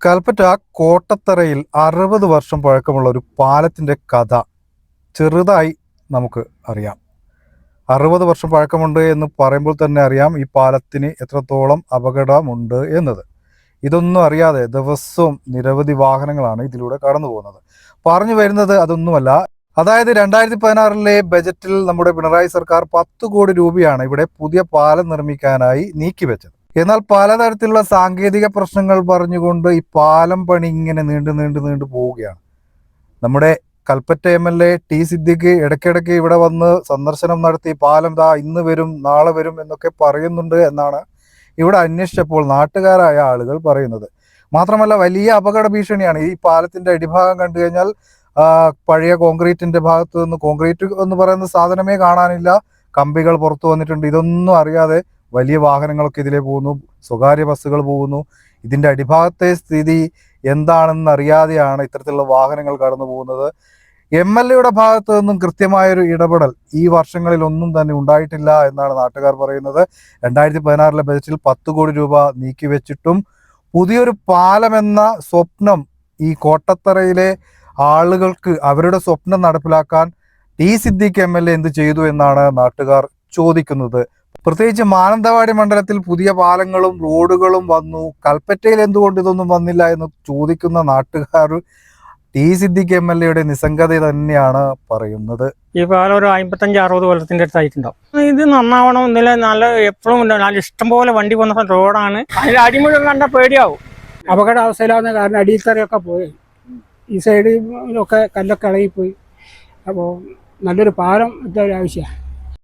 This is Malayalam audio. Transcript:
കൽപ്പറ്റ കോട്ടത്തറയിൽ 60 വർഷം പഴക്കമുള്ള ഒരു പാലത്തിൻ്റെ കഥ ചെറുതായി നമുക്ക് അറിയാം. 60 വർഷം പഴക്കമുണ്ട് എന്ന് പറയുമ്പോൾ തന്നെ അറിയാം ഈ പാലത്തിന് എത്രത്തോളം അപകടമുണ്ട് എന്നത്. ഇതൊന്നും അറിയാതെ ദിവസവും നിരവധി വാഹനങ്ങളാണ് ഇതിലൂടെ കടന്നു പോകുന്നത്. പറഞ്ഞു വരുന്നത് അതൊന്നുമല്ല, അതായത് 2016 ബജറ്റിൽ നമ്മുടെ പിണറായി സർക്കാർ 10 കോടി രൂപയാണ് ഇവിടെ പുതിയ പാലം നിർമ്മിക്കാനായി നീക്കിവെച്ചത്. എന്നാൽ പലതരത്തിലുള്ള സാങ്കേതിക പ്രശ്നങ്ങൾ പറഞ്ഞുകൊണ്ട് ഈ പാലം പണി ഇങ്ങനെ നീണ്ടു പോവുകയാണ്. നമ്മുടെ കൽപ്പറ്റ MLA ടി സിദ്ദിഖ് ഇടയ്ക്കിടയ്ക്ക് ഇവിടെ വന്ന് സന്ദർശനം നടത്തി പാലം ഇന്ന് വരും നാളെ വരും എന്നൊക്കെ പറയുന്നുണ്ട് എന്നാണ് ഇവിടെ അന്വേഷിച്ചപ്പോൾ നാട്ടുകാരായ ആളുകൾ പറയുന്നത്. മാത്രമല്ല വലിയ അപകട ഭീഷണിയാണ്. ഈ പാലത്തിന്റെ അടിഭാഗം കണ്ടു കഴിഞ്ഞാൽ പഴയ കോൺക്രീറ്റിന്റെ ഭാഗത്ത് നിന്ന് കോൺക്രീറ്റ് എന്ന് പറയുന്ന സാധനമേ കാണാനില്ല. കമ്പികൾ പുറത്തു വന്നിട്ടുണ്ട്. ഇതൊന്നും അറിയാതെ വലിയ വാഹനങ്ങളൊക്കെ ഇതിലേ പോകുന്നു, സ്വകാര്യ ബസ്സുകൾ പോകുന്നു. ഇതിന്റെ അടിഭാഗത്തെ സ്ഥിതി എന്താണെന്ന് അറിയാതെയാണ് ഇത്തരത്തിലുള്ള വാഹനങ്ങൾ കടന്നു പോകുന്നത്. MLAയുടെ ഭാഗത്തു നിന്നും കൃത്യമായൊരു ഇടപെടൽ ഈ വർഷങ്ങളിൽ ഒന്നും തന്നെ ഉണ്ടായിട്ടില്ല എന്നാണ് നാട്ടുകാർ പറയുന്നത്. 2016 ബജറ്റിൽ 10 കോടി രൂപ നീക്കിവെച്ചിട്ടും പുതിയൊരു പാലമെന്ന സ്വപ്നം ഈ കോട്ടത്തറയിലെ ആളുകൾക്ക് അവരുടെ സ്വപ്നം നടപ്പിലാക്കാൻ ടി സിദ്ദിഖ് MLA എന്ത് ചെയ്തു എന്നാണ് നാട്ടുകാർ ചോദിക്കുന്നത്. പ്രത്യേകിച്ച് മാനന്തവാടി മണ്ഡലത്തിൽ പുതിയ പാലങ്ങളും റോഡുകളും വന്നു, കൽപ്പറ്റയിൽ എന്തുകൊണ്ട് ഇതൊന്നും വന്നില്ല എന്ന് ചോദിക്കുന്ന നാട്ടുകാർ ടി സിദ്ദിഖ് MLAയുടെ നിസ്സംഗത തന്നെയാണ് പറയുന്നത്. ഈ പാലം ഒരു 55-60 കൊല്ലത്തിന്റെ അടുത്തായിട്ടുണ്ടാവും. ഇത് നന്നാവണം എന്നില്ല, നല്ല എപ്പോഴും നല്ല ഇഷ്ടംപോലെ വണ്ടി പോകുന്ന റോഡാണ്. അതിൽ അടിമുഴുവൻ കണ്ട പേടിയാവും. അപകടാവസ്ഥയിലാവുന്ന കാരണം അടിത്തറയൊക്കെ പോയി, ഈ സൈഡിലൊക്കെ കല്ലൊക്കെ ഇളകിപ്പോയി. അപ്പോൾ നല്ലൊരു പാലം ഇതൊരു ആവശ്യമാണ്.